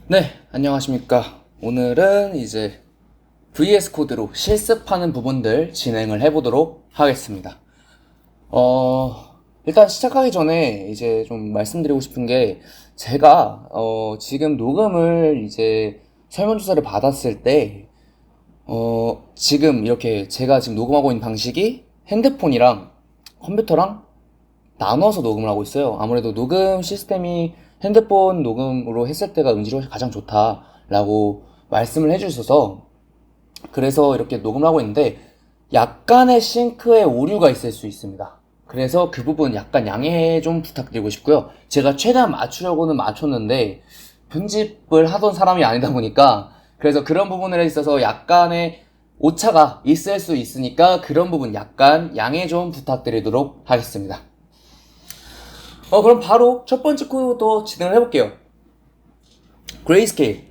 네, 안녕하십니까. 오늘은 이제 VS 코드로 실습하는 부분들 진행을 해보도록 하겠습니다. 일단 시작하기 전에 이제 좀 말씀드리고 싶은 게 제가 지금 녹음을 이제 설문조사를 받았을 때 지금 이렇게 제가 지금 녹음하고 있는 방식이 핸드폰이랑 컴퓨터랑 나눠서 녹음을 하고 있어요. 아무래도 녹음 시스템이 핸드폰 녹음으로 했을 때가 음질이 가장 좋다라고 말씀을 해주셔서 그래서 이렇게 녹음을 하고 있는데 약간의 싱크에 오류가 있을 수 있습니다. 그래서 그 부분 약간 양해 좀 부탁드리고 싶고요. 제가 최대한 맞추려고는 맞췄는데 편집을 하던 사람이 아니다 보니까 그래서 그런 부분에 있어서 약간의 오차가 있을 수 있으니까 그런 부분 약간 양해 좀 부탁드리도록 하겠습니다. 그럼 바로 첫 번째 코드 진행을 해볼게요. 그레이스케일.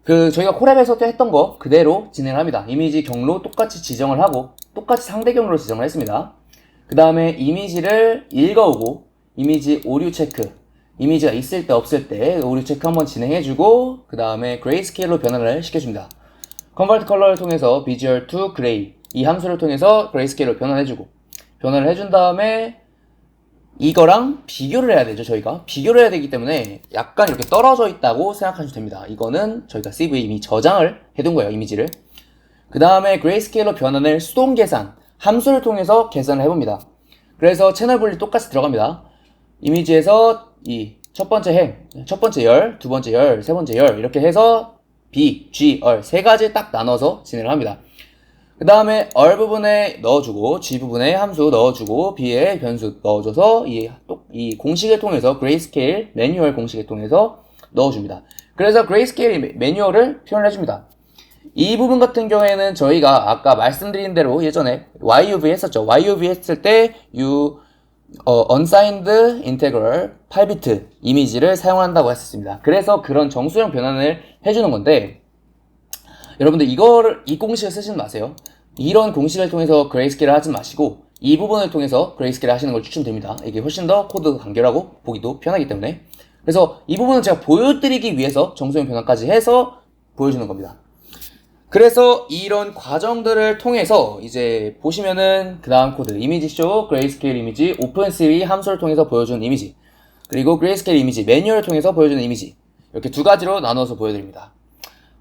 저희가 콜앱에서 했던 거 그대로 진행을 합니다. 이미지 경로 똑같이 지정을 하고, 똑같이 상대 경로로 지정을 했습니다. 그 다음에 이미지를 읽어오고, 이미지 오류 체크. 이미지가 있을 때 없을 때 오류 체크 한번 진행해주고, 그 다음에 그레이스케일로 변화를 시켜줍니다. 컨버트 컬러를 통해서 비주얼 to gray. 이 함수를 통해서 그레이스케일로 변환해주고, 변화를 해준 다음에 이거랑 비교를 해야 되죠. 저희가 비교를 해야 되기 때문에 약간 이렇게 떨어져 있다고 생각하시면 됩니다. 이거는 저희가 CV에 이미 저장을 해둔 거예요. 이미지를. 그 다음에 그레이스케일러 변환을 수동 계산 함수를 통해서 계산을 해봅니다. 그래서 채널 분리 똑같이 들어갑니다. 이미지에서 이 첫 번째 행, 첫 번째 열, 두 번째 열, 세 번째 열 이렇게 해서 B, G, 열 세 가지 딱 나눠서 진행을 합니다. 그 다음에 R 부분에 넣어주고 G 부분에 함수 넣어주고 B에 변수 넣어줘서 이 공식을 통해서 그레이스케일 매뉴얼 공식을 통해서 넣어줍니다. 그래서 그레이스케일 매뉴얼을 표현해줍니다. 이 부분 같은 경우에는 저희가 아까 말씀드린 대로 예전에 YUV 했었죠. YUV 했을 때 unsigned integral 8비트 이미지를 사용한다고 했었습니다. 그래서 그런 정수형 변환을 해주는 건데 여러분들 이 공식을 쓰지 마세요. 이런 공식을 통해서 그레이스케일을 하지 마시고 이 부분을 통해서 그레이스케일을 하시는 걸 추천드립니다. 이게 훨씬 더 코드 간결하고 보기도 편하기 때문에. 그래서 이 부분은 제가 보여드리기 위해서 정수형 변환까지 해서 보여주는 겁니다. 그래서 이런 과정들을 통해서 이제 보시면은 그 다음 코드 이미지 쇼, 그레이스케일 이미지, 오픈CV 함수를 통해서 보여주는 이미지 그리고 그레이스케일 이미지, 매뉴얼을 통해서 보여주는 이미지 이렇게 두 가지로 나눠서 보여드립니다.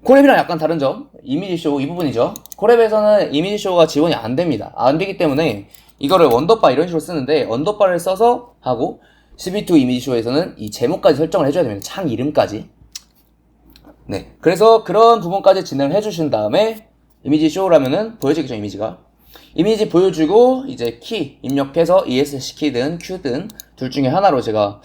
콜앱이랑 약간 다른 점, 이미지쇼 이 부분이죠. 콜앱에서는 이미지쇼가 지원이 안 됩니다. 안 되기 때문에 이거를 원더바 이런 식으로 쓰는데 언더바를 써서 하고 CB2 이미지쇼에서는 이 제목까지 설정을 해줘야 됩니다. 창 이름까지. 네. 그래서 그런 부분까지 진행을 해주신 다음에 이미지쇼라면은 보여지겠죠, 이미지가. 이미지 보여주고 이제 키 입력해서 ESC 키든 Q든 둘 중에 하나로 제가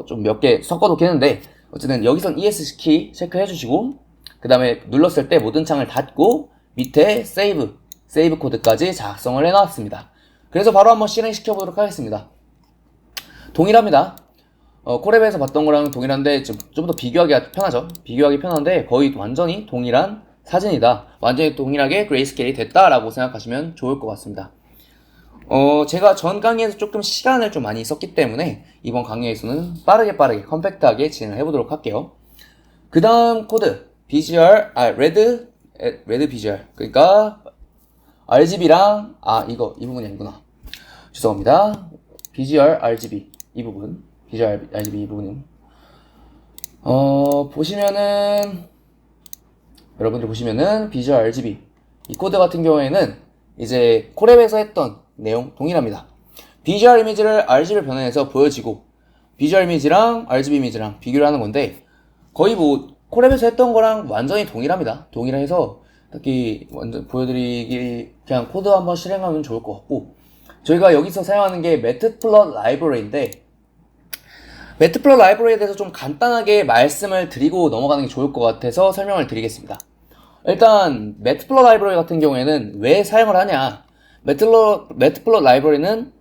좀 몇 개 섞어놓긴 했는데 어쨌든 여기선 ESC 키 체크해 주시고 그 다음에 눌렀을 때 모든 창을 닫고 밑에 세이브 코드까지 작성을 해놨습니다. 그래서 바로 한번 실행시켜 보도록 하겠습니다. 동일합니다. 콜앱에서 봤던 거랑 동일한데 좀 더 비교하기 편하죠. 비교하기 편한데 거의 완전히 동일한 사진이다. 완전히 동일하게 그레이스케일이 됐다라고 생각하시면 좋을 것 같습니다. 제가 전 강의에서 조금 시간을 좀 많이 썼기 때문에 이번 강의에서는 빠르게 컴팩트하게 진행을 해보도록 할게요. 그 다음 코드 비주얼, 레드 비주얼. 그러니까 RGB랑 이 부분이 아니구나. 죄송합니다. 비주얼 RGB 이 부분, 비주얼 RGB 이 부분은 여러분들 보시면은 비주얼 RGB 이 코드 같은 경우에는 이제 콜앱에서 했던 내용 동일합니다. 비주얼 이미지를 RGB를 변환해서 보여지고 비주얼 이미지랑 RGB 이미지랑 비교를 하는 건데 거의 콜앱에서 했던 거랑 완전히 동일합니다. 동일해서 특히 완전 보여드리기 그냥 코드 한번 실행하면 좋을 것 같고 저희가 여기서 사용하는 게 매트플롯 라이브러리인데 매트플롯 라이브러리에 대해서 좀 간단하게 말씀을 드리고 넘어가는 게 좋을 것 같아서 설명을 드리겠습니다. 일단 매트플롯 라이브러리 같은 경우에는 왜 사용을 하냐 매트플롯 라이브러리는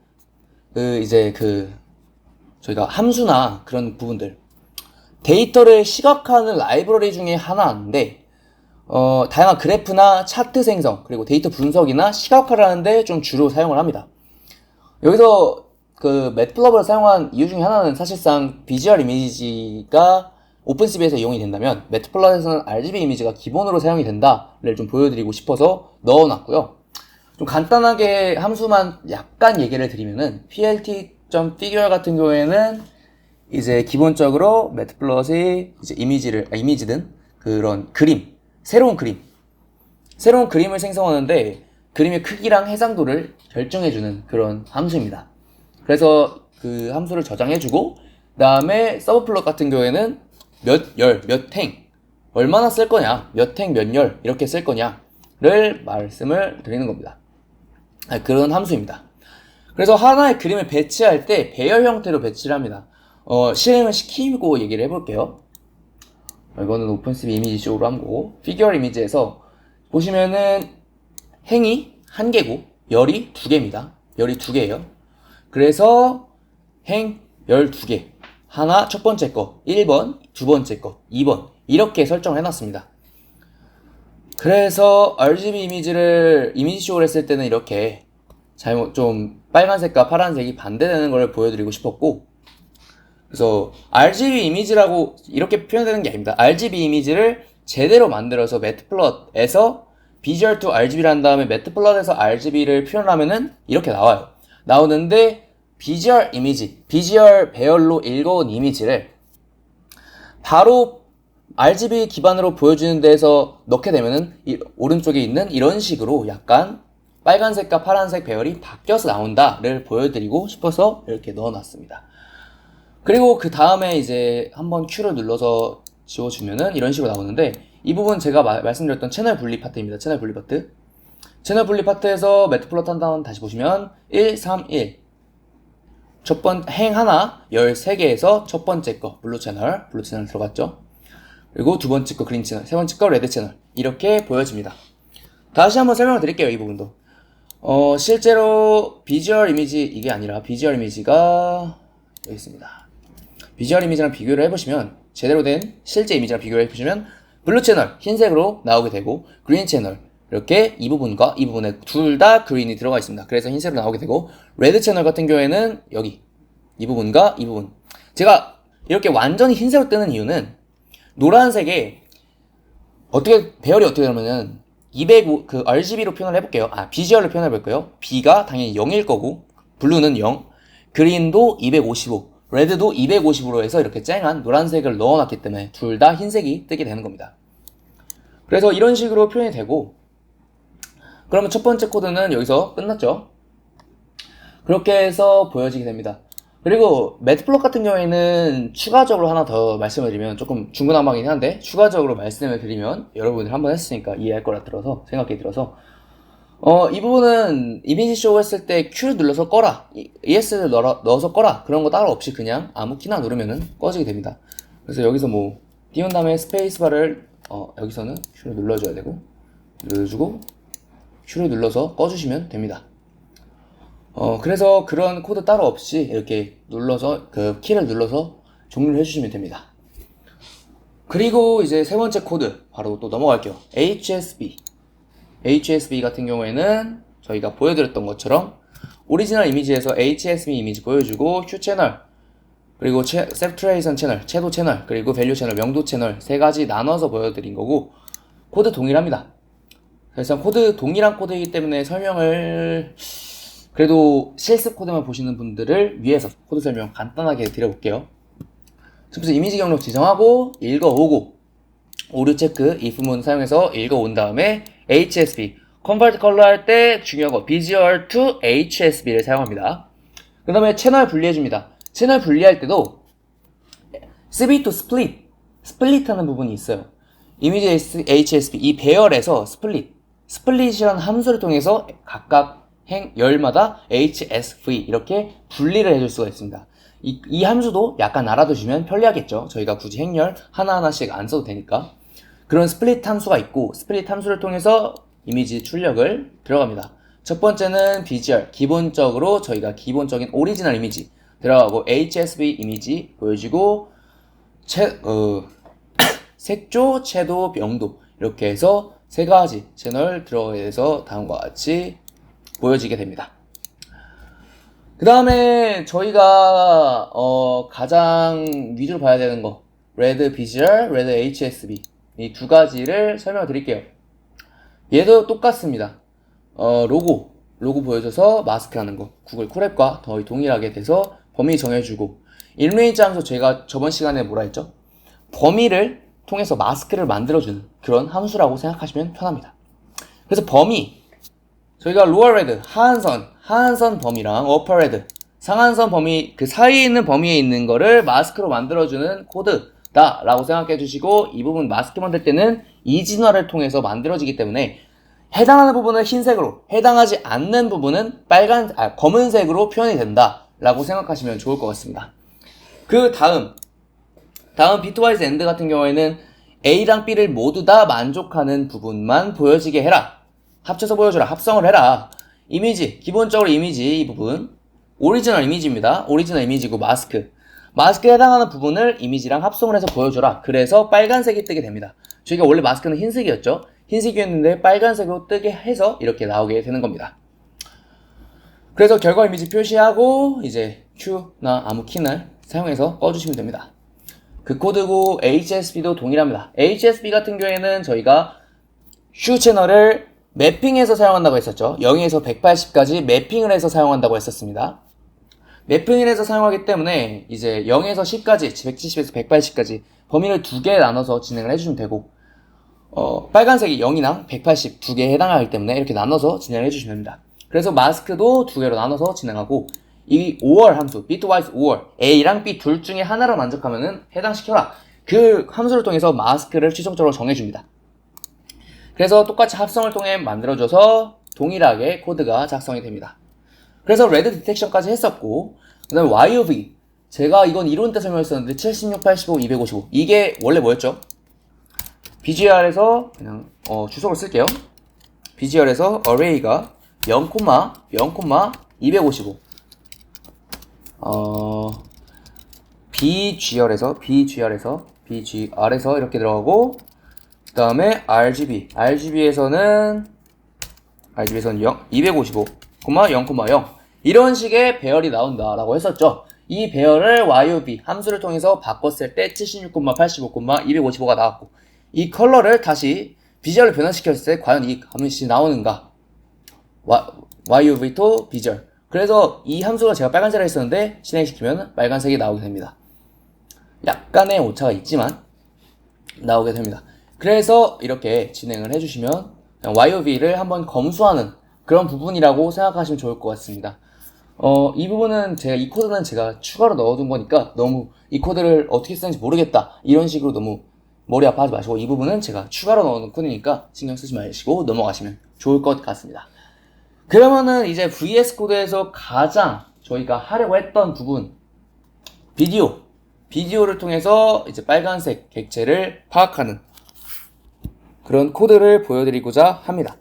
저희가 함수나 그런 부분들 데이터를 시각화하는 라이브러리 중에 하나인데 다양한 그래프나 차트 생성 그리고 데이터 분석이나 시각화를 하는데 좀 주로 사용을 합니다. 여기서 그 매트플롯을 사용한 이유 중에 하나는 사실상 비주얼 이미지가 오픈CV에서 이용이 된다면 매트플롯에서는 RGB 이미지가 기본으로 사용이 된다를 좀 보여드리고 싶어서 넣어놨고요. 좀 간단하게 함수만 약간 얘기를 드리면은 plt.figure 같은 경우에는 이제 기본적으로 매트플롯이 이제 이미지든 그런 새로운 그림을 생성하는데 그림의 크기랑 해상도를 결정해주는 그런 함수입니다. 그래서 그 함수를 저장해주고 그 다음에 서브플롯 같은 경우에는 몇 행, 얼마나 쓸 거냐, 몇 행, 몇 열 이렇게 쓸 거냐를 말씀을 드리는 겁니다. 그런 함수입니다. 그래서 하나의 그림을 배치할 때 배열 형태로 배치를 합니다. 실행을 시키고 얘기를 해볼게요. 이거는 오픈CV 이미지 쪽으로 한 거고, 피규어 이미지에서 보시면은 행이 1개고 열이 2개입니다. 열이 2개예요. 그래서 행 12개. 하나 첫 번째 거 1번, 두 번째 거 2번 이렇게 설정을 해놨습니다. 그래서 RGB 이미지를 이미지쇼를 했을 때는 이렇게 좀 빨간색과 파란색이 반대되는 걸 보여드리고 싶었고, 그래서 RGB 이미지라고 이렇게 표현되는 게 아닙니다. RGB 이미지를 제대로 만들어서 매트플롯에서 비주얼 to RGB를 한 다음에 매트플롯에서 RGB를 표현하면은 이렇게 나오는데 비주얼 배열로 읽어온 이미지를 바로 RGB 기반으로 보여주는 데에서 넣게 되면은 오른쪽에 있는 이런 식으로 약간 빨간색과 파란색 배열이 바뀌어서 나온다를 보여드리고 싶어서 이렇게 넣어놨습니다. 그리고 그 다음에 이제 한번 Q를 눌러서 지워주면은 이런 식으로 나오는데, 이 부분 제가 말씀드렸던 채널 분리 파트입니다. 채널 분리 파트에서 매트플롯 한 다음 다시 보시면 1, 3, 1 행 하나 13개에서 첫 번째 거 블루 채널 들어갔죠. 그리고 두 번째 거 그린 채널, 세 번째 거 레드 채널 이렇게 보여집니다. 다시 한번 설명을 드릴게요. 이 부분도 실제로 비주얼 이미지 이게 아니라 비주얼 이미지가 여기 있습니다. 비주얼 이미지랑 비교를 해보시면 제대로 된 실제 이미지랑 비교를 해보시면 블루 채널 흰색으로 나오게 되고 그린 채널 이렇게 이 부분과 이 부분에 둘 다 그린이 들어가 있습니다. 그래서 흰색으로 나오게 되고, 레드 채널 같은 경우에는 여기 이 부분과 이 부분, 제가 이렇게 완전히 흰색으로 뜨는 이유는 노란색에 배열이 어떻게 되냐면은 그 RGB로 표현을 해볼게요. 비주얼로 표현해 볼게요. B가 당연히 0일 거고 블루는 0, 그린도 255, 레드도 250으로 해서 이렇게 쨍한 노란색을 넣어놨기 때문에 둘 다 흰색이 뜨게 되는 겁니다. 그래서 이런 식으로 표현이 되고, 그러면 첫 번째 코드는 여기서 끝났죠. 그렇게 해서 보여지게 됩니다. 그리고 매트플롯 같은 경우에는 추가적으로 하나 더 말씀을 드리면, 조금 중구난방이긴 한데 추가적으로 말씀을 드리면 여러분들 한번 했으니까 이해할 거라 생각이 들어서 이 부분은 이미지 쇼 했을 때 Q를 눌러서 꺼라, ES를 넣어서 꺼라, 그런 거 따로 없이 그냥 아무 키나 누르면은 꺼지게 됩니다. 그래서 여기서 띄운 다음에 스페이스바를 여기서는 Q를 눌러줘야 되고, 눌러주고 Q를 눌러서 꺼주시면 됩니다. 그래서 그런 코드 따로 없이 이렇게 눌러서 그 키를 눌러서 종료를 해주시면 됩니다. 그리고 이제 세 번째 코드 바로 또 넘어갈게요. HSB 같은 경우에는 저희가 보여드렸던 것처럼 오리지널 이미지에서 HSB 이미지 보여주고 Q 채널, 그리고 세츄레이션 채널, 채도 채널, 그리고 밸류 채널, 명도 채널 세 가지 나눠서 보여드린 거고, 코드 동일합니다. 그래서 코드 동일한 코드이기 때문에 설명을 그래도 실습 코드만 보시는 분들을 위해서 코드 설명 간단하게 드려볼게요. 첫 번째 이미지 경로 지정하고 읽어오고, 오류 체크 if문 사용해서 읽어온 다음에 HSB 컨버트 컬러 할 때 중요한 거 비주얼 to HSB를 사용합니다. 그 다음에 채널 분리해줍니다. 채널 분리할 때도 CV to 스플릿 하는 부분이 있어요. 이미지 HSB 이 배열에서 스플릿이라는 함수를 통해서 각각 열마다 HSV 이렇게 분리를 해줄 수가 있습니다. 이 함수도 약간 알아두시면 편리하겠죠. 저희가 굳이 행열 하나하나씩 안 써도 되니까. 그런 스플릿 함수가 있고, 스플릿 함수를 통해서 이미지 출력을 들어갑니다. 첫 번째는 비주얼, 기본적으로 저희가 기본적인 오리지널 이미지 들어가고, HSV 이미지 보여주고, 색조, 채도, 명도 이렇게 해서 세 가지 채널 들어가서 다음과 같이 보여지게 됩니다. 그 다음에 저희가 가장 위주로 봐야 되는 거, 레드 비주얼, 레드 HSB 이 두 가지를 설명을 드릴게요. 얘도 똑같습니다. 로고 보여줘서 마스크 하는 거 구글 콜앱과 거의 동일하게 돼서 범위 정해주고 일레인지 함수 제가 저번 시간에 뭐라 했죠? 범위를 통해서 마스크를 만들어주는 그런 함수라고 생각하시면 편합니다. 그래서 범위 저희가 로어 레드 하한선 범위랑 어퍼 레드 상한선 범위 그 사이에 있는 범위에 있는 거를 마스크로 만들어주는 코드다 라고 생각해 주시고 이 부분 마스크 만들 때는 이진화를 통해서 만들어지기 때문에 해당하는 부분은 흰색으로 해당하지 않는 부분은 검은색으로 표현이 된다 라고 생각하시면 좋을 것 같습니다. 그 다음 비트와이즈 엔드 같은 경우에는 A랑 B를 모두 다 만족하는 부분만 보여지게 해라. 합쳐서 보여줘라. 합성을 해라. 이미지 기본적으로 이미지 이 부분 오리지널 이미지입니다. 오리지널 이미지고 마스크에 해당하는 부분을 이미지랑 합성을 해서 보여줘라. 그래서 빨간색이 뜨게 됩니다. 저희가 원래 마스크는 흰색이었죠. 흰색이었는데 빨간색으로 뜨게 해서 이렇게 나오게 되는 겁니다. 그래서 결과 이미지 표시하고 이제 Q나 아무 키를 사용해서 꺼주시면 됩니다. 그 코드고 HSB도 동일합니다. HSB 같은 경우에는 저희가 Q 채널을 매핑해서 사용한다고 했었죠. 0에서 180까지 매핑을 해서 사용한다고 했었습니다. 매핑을 해서 사용하기 때문에 이제 0에서 10까지 170에서 180까지 범위를 두 개 나눠서 진행을 해주시면 되고 빨간색이 0이랑 180 두 개에 해당하기 때문에 이렇게 나눠서 진행을 해주시면 됩니다. 그래서 마스크도 두 개로 나눠서 진행하고 이 or 함수, bitwise or A랑 B 둘 중에 하나로 만족하면은 해당시켜라. 그 함수를 통해서 마스크를 최종적으로 정해줍니다. 그래서 똑같이 합성을 통해 만들어줘서 동일하게 코드가 작성이 됩니다. 그래서 레드 디텍션까지 했었고 그 다음에 YOV 제가 이건 이론 때 설명했었는데 76, 85, 255 이게 원래 뭐였죠? BGR에서 그냥 주석을 쓸게요. BGR에서 array가 0, 0, 255 BGR에서 이렇게 들어가고 그 다음에 RGB에서는 0, 255, 0, 0 이런 식의 배열이 나온다라고 했었죠. 이 배열을 YOB 함수를 통해서 바꿨을 때 76, 85, 255가 나왔고 이 컬러를 다시 비주얼을 변환시켰을 때 과연 이 값이 나오는가 YOB to 비주얼 그래서 이 함수가 제가 빨간색을 했었는데 진행시키면 빨간색이 나오게 됩니다. 약간의 오차가 있지만 나오게 됩니다. 그래서 이렇게 진행을 해주시면 YOB를 한번 검수하는 그런 부분이라고 생각하시면 좋을 것 같습니다. 이 부분은 이 코드는 제가 추가로 넣어둔 거니까 너무 이 코드를 어떻게 쓰는지 모르겠다 이런 식으로 너무 머리 아파하지 마시고 이 부분은 제가 추가로 넣어둔 코드니까 신경 쓰지 마시고 넘어가시면 좋을 것 같습니다. 그러면은 이제 VS 코드에서 가장 저희가 하려고 했던 부분 비디오를 통해서 이제 빨간색 객체를 파악하는 그런 코드를 보여드리고자 합니다.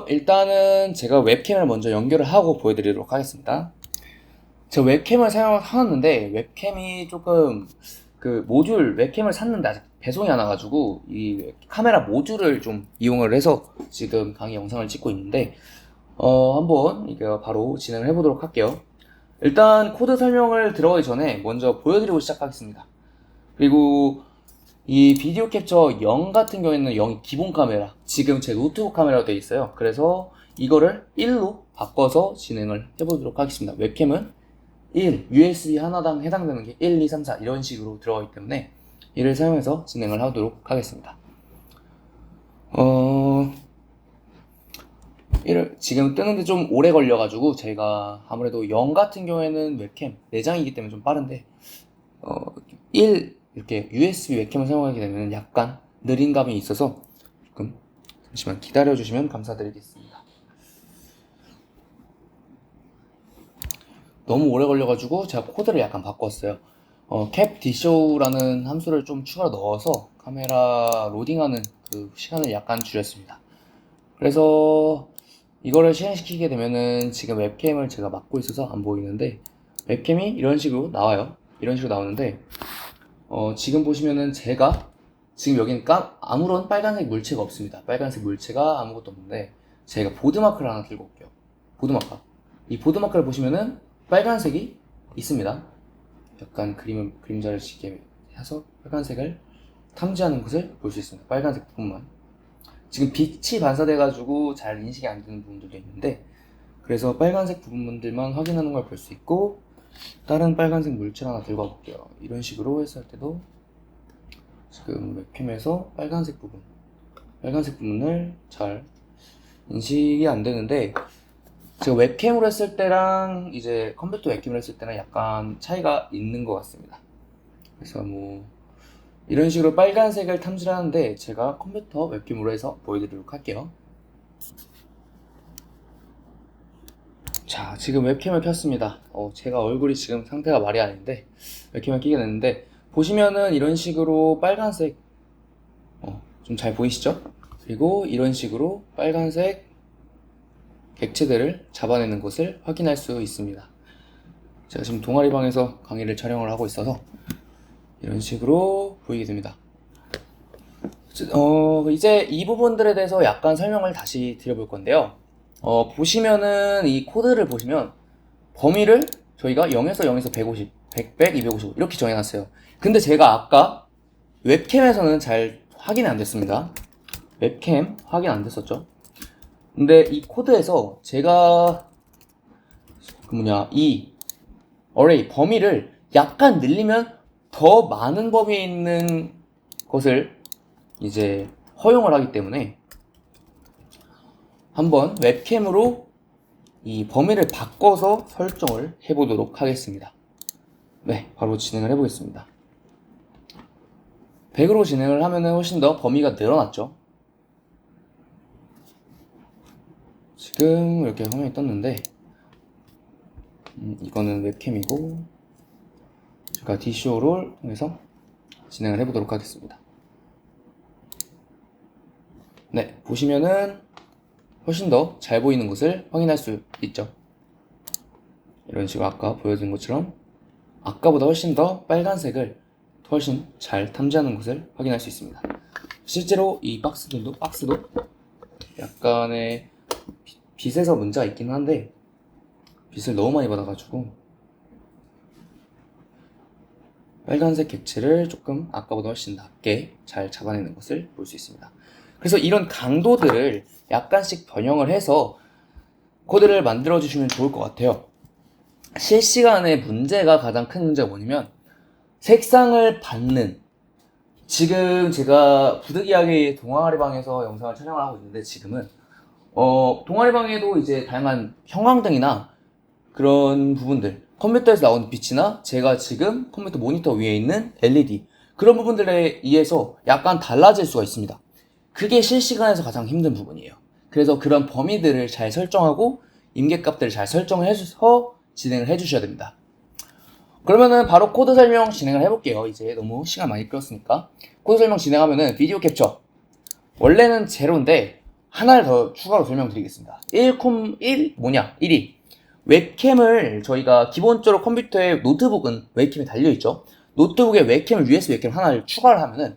일단은 제가 웹캠을 먼저 연결을 하고 보여드리도록 하겠습니다. 제가 웹캠을 사용하는데 웹캠이 조금 웹캠을 샀는데 아직 배송이 안 와가지고 이 카메라 모듈을 좀 이용을 해서 지금 강의 영상을 찍고 있는데 한번 이거 바로 진행을 해보도록 할게요. 일단 코드 설명을 들어가기 전에 먼저 보여드리고 시작하겠습니다. 그리고 이 비디오 캡처 0 같은 경우에는 0이 기본 카메라 지금 제 노트북 카메라로 되어 있어요. 그래서 이거를 1로 바꿔서 진행을 해보도록 하겠습니다. 웹캠은 1, USB 하나당 해당되는 게 1, 2, 3, 4 이런 식으로 들어가기 때문에 이를 사용해서 진행을 하도록 하겠습니다. 지금 뜨는데 좀 오래 걸려가지고 제가 아무래도 0 같은 경우에는 웹캠 내장이기 때문에 좀 빠른데 1 이렇게 USB 웹캠을 사용하게 되면 약간 느린 감이 있어서 조금 잠시만 기다려주시면 감사드리겠습니다. 너무 오래 걸려가지고 제가 코드를 약간 바꿨어요. capdshow라는 함수를 좀 추가로 넣어서 카메라 로딩하는 그 시간을 약간 줄였습니다. 그래서 이거를 실행시키게 되면은 지금 웹캠을 제가 막고 있어서 안 보이는데 웹캠이 이런 식으로 나와요. 이런 식으로 나오는데 지금 보시면은 제가 지금 여기는 아무런 빨간색 물체가 없습니다. 빨간색 물체가 아무것도 없는데 제가 보드마크를 하나 들고 올게요. 보드마크. 이 보드마크를 보시면은 빨간색이 있습니다. 약간 그림자를 쉽게 해서 빨간색을 탐지하는 것을 볼 수 있습니다. 빨간색 부분만. 지금 빛이 반사돼가지고 잘 인식이 안 되는 부분들도 있는데, 그래서 빨간색 부분들만 확인하는 걸 볼 수 있고, 다른 빨간색 물질 하나 들고 와볼게요. 이런 식으로 했을 때도 지금 웹캠에서 빨간색 부분을 잘 인식이 안 되는데, 제가 웹캠으로 했을 때랑 이제 컴퓨터 웹캠으로 했을 때랑 약간 차이가 있는 것 같습니다. 그래서 뭐 이런 식으로 빨간색을 탐지를 하는데, 제가 컴퓨터 웹캠으로 해서 보여드리도록 할게요. 자, 지금 웹캠을 켰습니다. 제가 얼굴이 지금 상태가 말이 아닌데 웹캠을 끼게 됐는데, 보시면은 이런 식으로 빨간색 좀 잘 보이시죠? 그리고 이런 식으로 빨간색 객체들을 잡아내는 것을 확인할 수 있습니다. 제가 지금 동아리방에서 강의를 촬영을 하고 있어서 이런 식으로 보이게 됩니다. 이제 이 부분들에 대해서 약간 설명을 다시 드려볼 건데요. 보시면은 이 코드를 보시면 범위를 저희가 0에서 150, 100, 255 이렇게 정해놨어요. 근데 제가 아까 웹캠에서는 잘 확인이 안 됐습니다. 웹캠 확인 안 됐었죠. 근데 이 코드에서 제가 이 어레이 범위를 약간 늘리면 더 많은 범위에 있는 것을 이제 허용을 하기 때문에 한번 웹캠으로 이 범위를 바꿔서 설정을 해보도록 하겠습니다. 네, 바로 진행을 해보겠습니다. 100으로 진행을 하면은 훨씬 더 범위가 늘어났죠. 지금 이렇게 화면이 떴는데, 이거는 웹캠이고, 제가 DCO를 통해서 진행을 해보도록 하겠습니다. 네, 보시면은 훨씬 더 잘 보이는 것을 확인할 수 있죠. 이런 식으로 아까 보여드린 것처럼 아까보다 훨씬 더 빨간색을 훨씬 잘 탐지하는 것을 확인할 수 있습니다. 실제로 이 박스도 약간의 빛에서 문제가 있긴 한데, 빛을 너무 많이 받아가지고 빨간색 객체를 조금 아까보다 훨씬 낮게 잘 잡아내는 것을 볼 수 있습니다. 그래서 이런 강도들을 약간씩 변형을 해서 코드를 만들어 주시면 좋을 것 같아요. 실시간에 문제가 가장 큰 문제가 뭐냐면 색상을 받는, 지금 제가 부득이하게 동아리방에서 영상을 촬영을 하고 있는데, 지금은 동아리방에도 이제 다양한 형광등이나 그런 부분들, 컴퓨터에서 나오는 빛이나 제가 지금 컴퓨터 모니터 위에 있는 LED, 그런 부분들에 의해서 약간 달라질 수가 있습니다. 그게 실시간에서 가장 힘든 부분이에요. 그래서 그런 범위들을 잘 설정하고 임계값들을 잘 설정을 해서 진행을 해주셔야 됩니다. 그러면은 바로 코드 설명 진행을 해볼게요. 이제 너무 시간 많이 끌었으니까. 코드 설명 진행하면은 비디오 캡처, 원래는 제로인데 하나를 더 추가로 설명드리겠습니다. 1이 웹캠을 저희가 기본적으로 컴퓨터에, 노트북은 웹캠이 달려있죠. 노트북에 웹캠을 USB 웹캠 하나를 추가를 하면은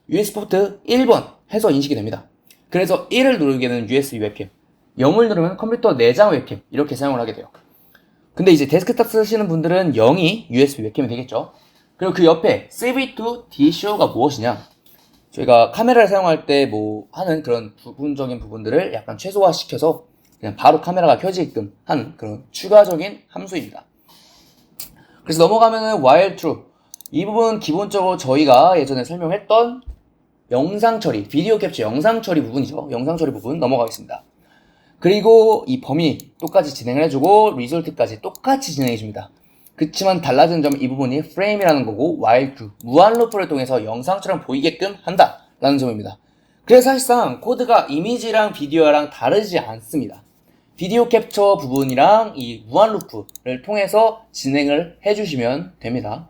USB 포트 1번 해서 인식이 됩니다. 그래서 1을 누르게 되는 USB 웹캠, 0을 누르면 컴퓨터 내장 웹캠, 이렇게 사용을 하게 돼요. 근데 이제 데스크탑 쓰시는 분들은 0이 USB 웹캠이 되겠죠. 그리고 그 옆에 CV2 DCO가 무엇이냐, 저희가 카메라를 사용할 때 뭐 하는 그런 부분적인 부분들을 약간 최소화시켜서 그냥 바로 카메라가 켜지게끔 하는 그런 추가적인 함수입니다. 그래서 넘어가면은 while true, 이 부분 기본적으로 저희가 예전에 설명했던 영상 처리, 비디오 캡처 영상 처리 부분이죠. 영상 처리 부분 넘어가겠습니다. 그리고 이 범위 똑같이 진행을 해주고 리졸트까지 똑같이 진행해줍니다. 그치만 달라지는 점은 이 부분이 프레임이라는 거고, while true, 무한 루프를 통해서 영상처럼 보이게끔 한다 라는 점입니다. 그래서 사실상 코드가 이미지랑 비디오랑 다르지 않습니다. 비디오 캡처 부분이랑 이 무한 루프를 통해서 진행을 해주시면 됩니다.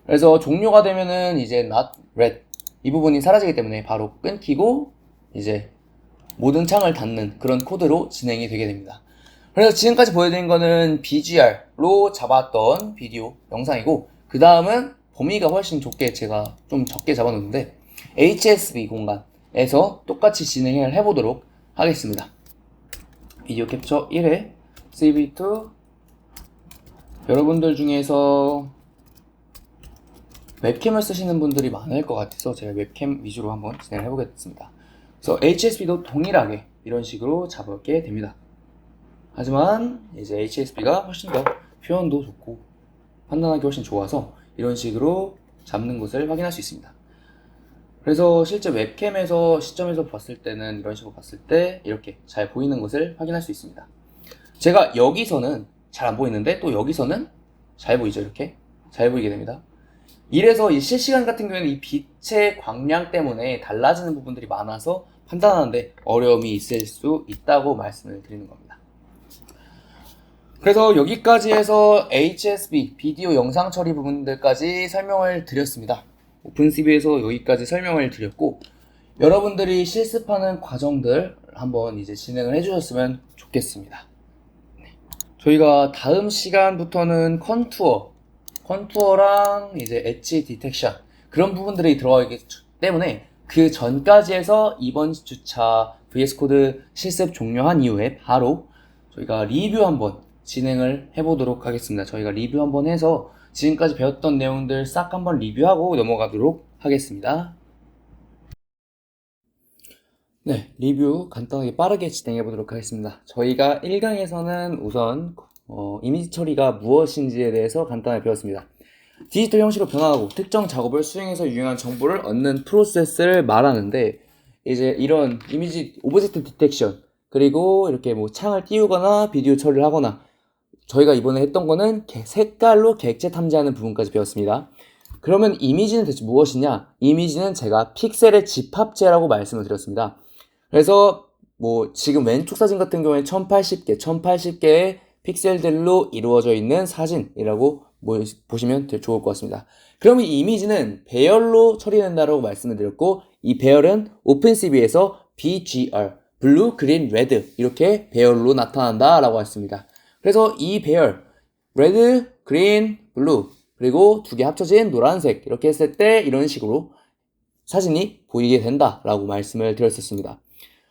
그래서 종료가 되면은 이제 not read, 이 부분이 사라지기 때문에 바로 끊기고 이제 모든 창을 닫는 그런 코드로 진행이 되게 됩니다. 그래서 지금까지 보여드린 거는 BGR로 잡았던 비디오 영상이고, 그 다음은 범위가 훨씬 제가 좀 적게 잡아놓는데 HSV 공간에서 똑같이 진행을 해보도록 하겠습니다. 비디오 캡처 1회 CV2, 여러분들 중에서 웹캠을 쓰시는 분들이 많을 것 같아서 제가 웹캠 위주로 한번 진행을 해보겠습니다. 그래서 HSB도 동일하게 이런 식으로 잡게 됩니다. 하지만 이제 HSB가 훨씬 더 표현도 좋고 판단하기 훨씬 좋아서 이런 식으로 잡는 것을 확인할 수 있습니다. 그래서 실제 웹캠에서 시점에서 봤을 때는 이런 식으로 봤을 때 이렇게 잘 보이는 것을 확인할 수 있습니다. 제가 여기서는 잘 안 보이는데 또 여기서는 잘 보이죠. 이렇게 잘 보이게 됩니다. 이래서 이 실시간 같은 경우에는 이 빛의 광량 때문에 달라지는 부분들이 많아서 판단하는데 어려움이 있을 수 있다고 말씀을 드리는 겁니다. 그래서 여기까지 해서 HSB, 비디오 영상 처리 부분들까지 설명을 드렸습니다. 오픈CV에서 여기까지 설명을 드렸고, 여러분들이 실습하는 과정들 한번 이제 진행을 해주셨으면 좋겠습니다. 저희가 다음 시간부터는 컨투어랑 이제 엣지 디텍션 그런 부분들이 들어가기 때문에 그 전까지 해서 이번 주차 VS 코드 실습 종료한 이후에 바로 저희가 리뷰 한번 진행을 해보도록 하겠습니다. 저희가 리뷰 한번 해서 지금까지 배웠던 내용들 싹 한번 리뷰하고 넘어가도록 하겠습니다. 네, 리뷰 간단하게 빠르게 진행해 보도록 하겠습니다. 저희가 1강에서는 우선 이미지 처리가 무엇인지에 대해서 간단하게 배웠습니다. 디지털 형식으로 변환하고 특정 작업을 수행해서 유용한 정보를 얻는 프로세스를 말하는데, 이제 이런 이미지 오브젝트 디텍션 그리고 이렇게 뭐 창을 띄우거나 비디오 처리를 하거나, 저희가 이번에 했던 거는 색깔로 객체 탐지하는 부분까지 배웠습니다. 그러면 이미지는 대체 무엇이냐? 이미지는 제가 픽셀의 집합체라고 말씀을 드렸습니다. 그래서 뭐 지금 왼쪽 사진 같은 경우에 1080개의 픽셀들로 이루어져 있는 사진이라고 보시면 좋을 것 같습니다. 그러면 이 이미지는 배열로 처리된다고 말씀을 드렸고, 이 배열은 오픈CV에서 BGR, 블루, 그린, 레드 이렇게 배열로 나타난다 라고 했습니다. 그래서 이 배열, 레드, 그린, 블루 그리고 두 개 합쳐진 노란색 이렇게 했을 때 이런 식으로 사진이 보이게 된다 라고 말씀을 드렸었습니다.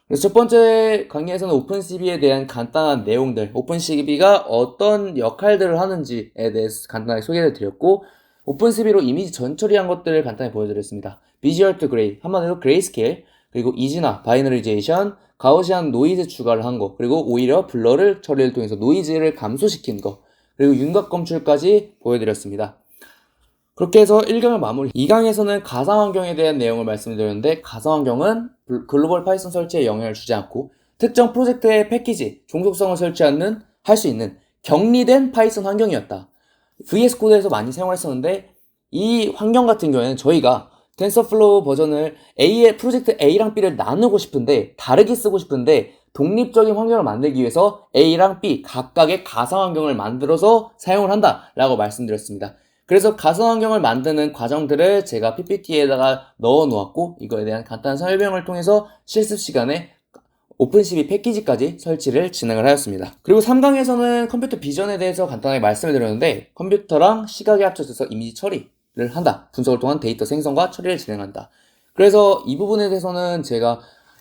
그래서 첫 번째 강의에서는 오픈CV에 대한 간단한 내용들, 오픈CV가 어떤 역할들을 하는지에 대해서 간단하게 소개를 드렸고, 오픈CV로 이미지 전처리한 것들을 간단히 보여드렸습니다. 비주얼 투 그레이, 한마디로 그레이스케일, 그리고 이지나, 바이너리제이션, 가우시안 노이즈 추가를 한 거, 그리고 오히려 블러를 처리를 통해서 노이즈를 감소시킨 거, 그리고 윤곽 검출까지 보여드렸습니다. 그렇게 해서 1강을 마무리. 2강에서는 가상환경에 대한 내용을 말씀드렸는데, 가상환경은 글로벌 파이썬 설치에 영향을 주지 않고 특정 프로젝트의 패키지, 종속성을 할 수 있는 격리된 파이썬 환경이었다. VS 코드에서 많이 사용했었는데, 이 환경 같은 경우에는 저희가 텐서플로우 버전을 프로젝트 A랑 B를 나누고 싶은데, 다르게 쓰고 싶은데, 독립적인 환경을 만들기 위해서 A랑 B 각각의 가상환경을 만들어서 사용을 한다 라고 말씀드렸습니다. 그래서 가상환경을 만드는 과정들을 제가 PPT에다가 넣어 놓았고, 이거에 대한 간단한 설명을 통해서 실습 시간에 오픈CV 패키지까지 설치를 진행을 하였습니다. 그리고 3강에서는 컴퓨터 비전에 대해서 간단하게 말씀을 드렸는데, 컴퓨터랑 시각이 합쳐져서 이미지 처리를 한다. 분석을 통한 데이터 생성과 처리를 진행한다. 그래서 이 부분에 대해서는 제가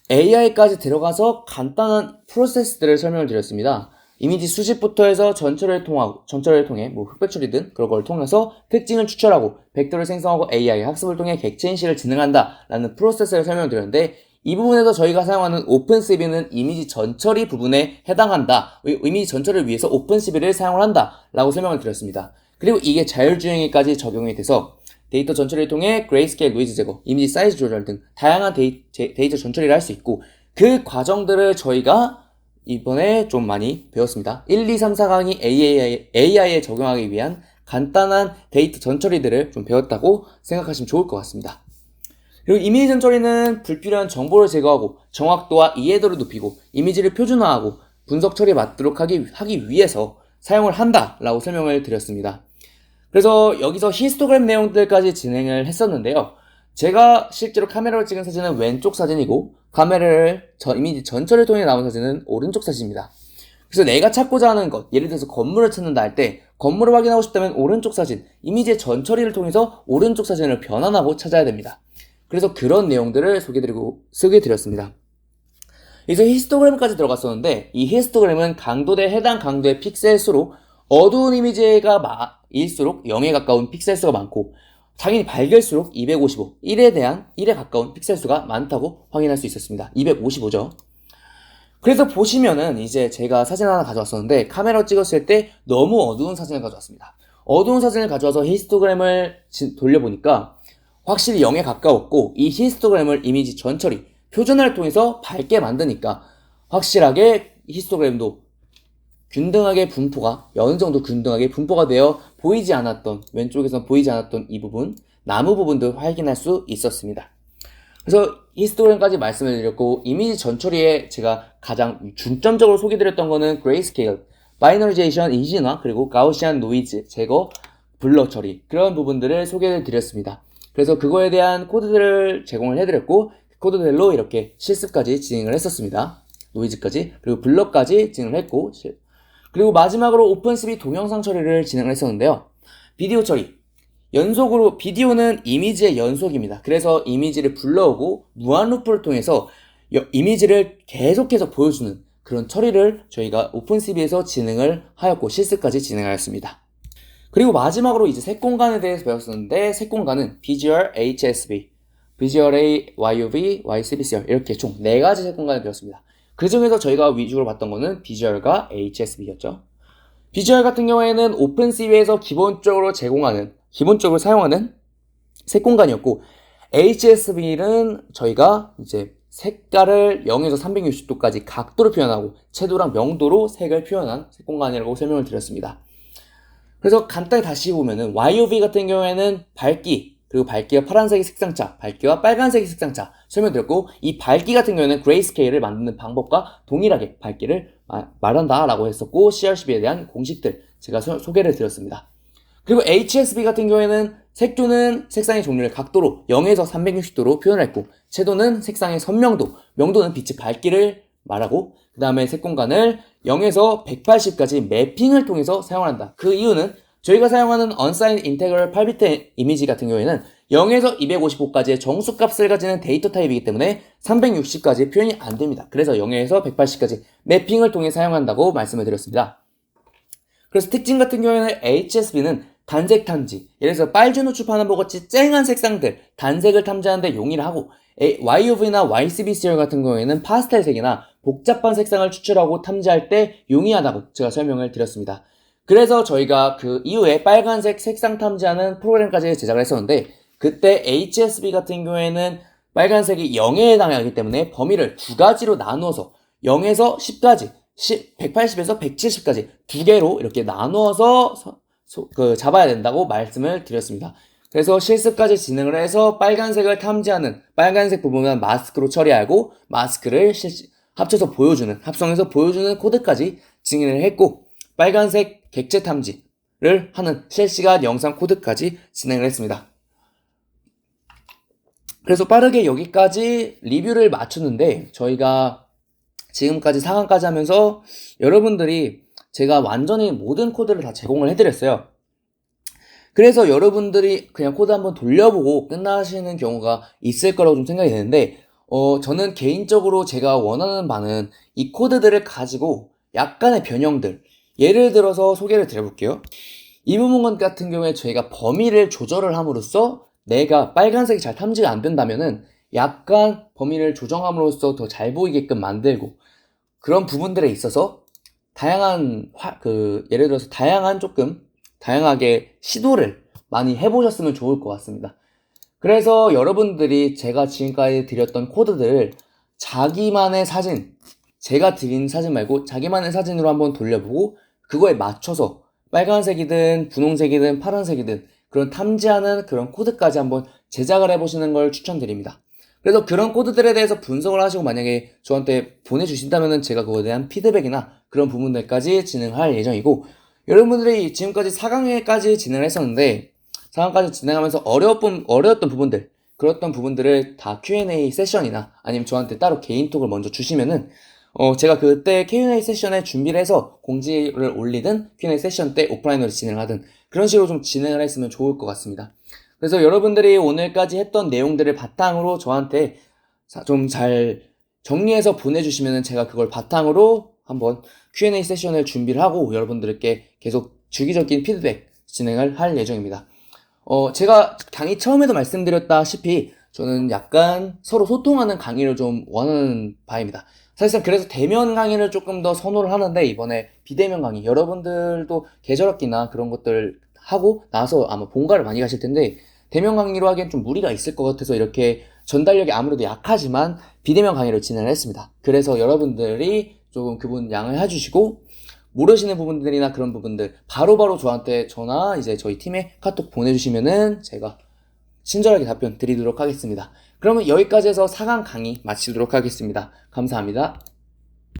AI까지 들어가서 간단한 프로세스들을 설명을 드렸습니다. 이미지 수집부터 해서 전처리를 통해 뭐 흑백 처리든 그런 걸 통해서 특징을 추출하고 벡터를 생성하고 AI 학습을 통해 객체 인식을 진행한다 라는 프로세스를 설명드렸는데, 이 부분에서 저희가 사용하는 오픈CV는 이미지 전처리 부분에 해당한다. 이미지 전처리를 위해서 오픈CV를 사용을 한다 라고 설명을 드렸습니다. 그리고 이게 자율주행에까지 적용이 돼서 데이터 전처리를 통해 그레이스케일 노이즈 제거, 이미지 사이즈 조절 등 다양한 데이터 전처리를 할 수 있고, 그 과정들을 저희가 이번에 좀 많이 배웠습니다. 1, 2, 3, 4강이 AI에 적용하기 위한 간단한 데이터 전처리들을 좀 배웠다고 생각하시면 좋을 것 같습니다. 그리고 이미지 전처리는 불필요한 정보를 제거하고 정확도와 이해도를 높이고 이미지를 표준화하고 분석 처리에 맞도록 하기 위해서 사용을 한다라고 설명을 드렸습니다. 그래서 여기서 히스토그램 내용들까지 진행을 했었는데요. 제가 실제로 카메라로 찍은 사진은 왼쪽 사진이고, 이미지 전처리를 통해 나온 사진은 오른쪽 사진입니다. 그래서 내가 찾고자 하는 것, 예를 들어서 건물을 찾는다 할 때 건물을 확인하고 싶다면 오른쪽 사진, 이미지의 전처리를 통해서 오른쪽 사진을 변환하고 찾아야 됩니다. 그래서 그런 내용들을 소개드렸습니다. 그래서 히스토그램까지 들어갔었는데, 이 히스토그램은 해당 강도의 픽셀 수로 어두운 이미지가 일수록 0에 가까운 픽셀 수가 많고, 당연히 밝을수록 255, 1에 가까운 픽셀 수가 많다고 확인할 수 있었습니다. 255죠. 그래서 보시면은 이제 제가 사진 하나 가져왔었는데 카메라 찍었을 때 너무 어두운 사진을 가져왔습니다. 어두운 사진을 가져와서 히스토그램을 돌려보니까 확실히 0에 가까웠고 이 히스토그램을 이미지 전처리, 표준화를 통해서 밝게 만드니까 확실하게 히스토그램도 균등하게 분포가 어느 정도 균등하게 분포가 되어 보이지 않았던 왼쪽에서 보이지 않았던 이 부분 나무 부분도 확인할 수 있었습니다. 그래서 히스토그램까지 말씀을 드렸고 이미지 전처리에 제가 가장 중점적으로 소개드렸던 거는 그레이스케일, 바이너리제이션 이진화 그리고 가우시안 노이즈 제거, 블러 처리 그런 부분들을 소개를 드렸습니다. 그래서 그거에 대한 코드들을 제공을 해드렸고 코드들로 이렇게 실습까지 진행을 했었습니다. 노이즈까지 그리고 블러까지 진행을 했고 그리고 마지막으로 오픈CV 동영상 처리를 진행을 했었는데요. 비디오 처리 연속으로 비디오는 이미지의 연속입니다. 그래서 이미지를 불러오고 무한 루프를 통해서 이미지를 계속해서 보여주는 그런 처리를 저희가 오픈CV에서 진행을 하였고 실습까지 진행하였습니다. 그리고 마지막으로 이제 색공간에 대해서 배웠었는데 색공간은 Visual HSV, Visual A, YUV, YCBCR 이렇게 총 4가지 색공간을 배웠습니다. 그 중에서 저희가 위주로 봤던 거는 Visual과 HSV였죠. Visual 같은 경우에는 오픈CV에서 기본적으로 사용하는 색공간이었고 HSV는 저희가 이제 색깔을 0에서 360도까지 각도로 표현하고 채도랑 명도로 색을 표현한 색공간이라고 설명을 드렸습니다. 그래서 간단히 다시 보면은 YOV 같은 경우에는 밝기 그리고 밝기와 파란색의 색상차, 밝기와 빨간색의 색상차 설명드렸고 이 밝기 같은 경우에는 그레이스케일을 만드는 방법과 동일하게 밝기를 말한다라고 했었고 CRCB에 대한 공식들 제가 소개를 드렸습니다. 그리고 HSV 같은 경우에는 색조는 색상의 종류를 각도로 0에서 360도로 표현했고 채도는 색상의 선명도, 명도는 빛의 밝기를 말하고 그 다음에 색공간을 0에서 180까지 매핑을 통해서 사용한다. 그 이유는 저희가 사용하는 Unsigned Integral 8비트 이미지 같은 경우에는 0에서 255까지의 정수값을 가지는 데이터 타입이기 때문에 360까지 표현이 안 됩니다. 그래서 0에서 180까지 매핑을 통해 사용한다고 말씀을 드렸습니다. 그래서 특징 같은 경우에는 HSV는 단색 탐지, 예를 들어서 빨주 노출 파남보 같이 쨍한 색상들, 단색을 탐지하는 데 용이를 하고 YUV나 YCBCR 같은 경우에는 파스텔색이나 복잡한 색상을 추출하고 탐지할 때 용이하다고 제가 설명을 드렸습니다. 그래서 저희가 그 이후에 빨간색 색상 탐지하는 프로그램까지 제작을 했었는데 그때 HSV 같은 경우에는 빨간색이 0에 해당하기 때문에 범위를 두 가지로 나누어서 0에서 10까지 180에서 170까지 두 개로 이렇게 나누어서 잡아야 된다고 말씀을 드렸습니다. 그래서 실습까지 진행을 해서 빨간색을 탐지하는 빨간색 부분은 마스크로 처리하고 마스크를 합성해서 보여주는 코드까지 진행을 했고 빨간색 객체 탐지를 하는 실시간 영상 코드까지 진행을 했습니다. 그래서 빠르게 여기까지 리뷰를 마쳤는데 저희가 지금까지 상황까지 하면서 여러분들이 제가 완전히 모든 코드를 다 제공을 해드렸어요. 그래서 여러분들이 그냥 코드 한번 돌려보고 끝나시는 경우가 있을 거라고 좀 생각이 되는데 저는 개인적으로 제가 원하는 바는 이 코드들을 가지고 약간의 변형들 예를 들어서 소개를 드려볼게요. 이 부분 같은 경우에 저희가 범위를 조절을 함으로써 내가 빨간색이 잘 탐지가 안 된다면은 약간 범위를 조정함으로써 더 잘 보이게끔 만들고 그런 부분들에 있어서 예를 들어서 다양하게 시도를 많이 해보셨으면 좋을 것 같습니다. 그래서 여러분들이 제가 지금까지 드렸던 코드들을 자기만의 사진, 제가 드린 사진 말고 자기만의 사진으로 한번 돌려보고 그거에 맞춰서 빨간색이든 분홍색이든 파란색이든 그런 탐지하는 그런 코드까지 한번 제작을 해보시는 걸 추천드립니다. 그래서 그런 코드들에 대해서 분석을 하시고 만약에 저한테 보내주신다면 제가 그거에 대한 피드백이나 그런 부분들까지 진행할 예정이고 여러분들이 지금까지 4강회까지 진행을 했었는데 4강까지 진행하면서 어려웠던 부분들 그랬던 부분들을 다 Q&A 세션이나 아니면 저한테 따로 개인톡을 먼저 주시면은 제가 그때 Q&A 세션에 준비를 해서 공지를 올리든 Q&A 세션 때 오프라인으로 진행을 하든 그런 식으로 좀 진행을 했으면 좋을 것 같습니다. 그래서 여러분들이 오늘까지 했던 내용들을 바탕으로 저한테 좀 잘 정리해서 보내주시면은 제가 그걸 바탕으로 한번 Q&A 세션을 준비를 하고 여러분들께 계속 주기적인 피드백 진행을 할 예정입니다. 제가 강의 처음에도 말씀드렸다시피 저는 약간 서로 소통하는 강의를 좀 원하는 바입니다. 사실상 그래서 대면 강의를 조금 더 선호를 하는데 이번에 비대면 강의 여러분들도 계절학기나 그런 것들 하고 나서 아마 본가를 많이 가실 텐데 대면 강의로 하기엔 좀 무리가 있을 것 같아서 이렇게 전달력이 아무래도 약하지만 비대면 강의를 진행을 했습니다. 그래서 여러분들이 조금 그분 양을 해주시고 모르시는 부분들이나 그런 부분들 바로바로 저한테 전화 이제 저희 팀에 카톡 보내주시면은 제가 친절하게 답변 드리도록 하겠습니다. 그러면 여기까지 해서 4강 강의 마치도록 하겠습니다. 감사합니다.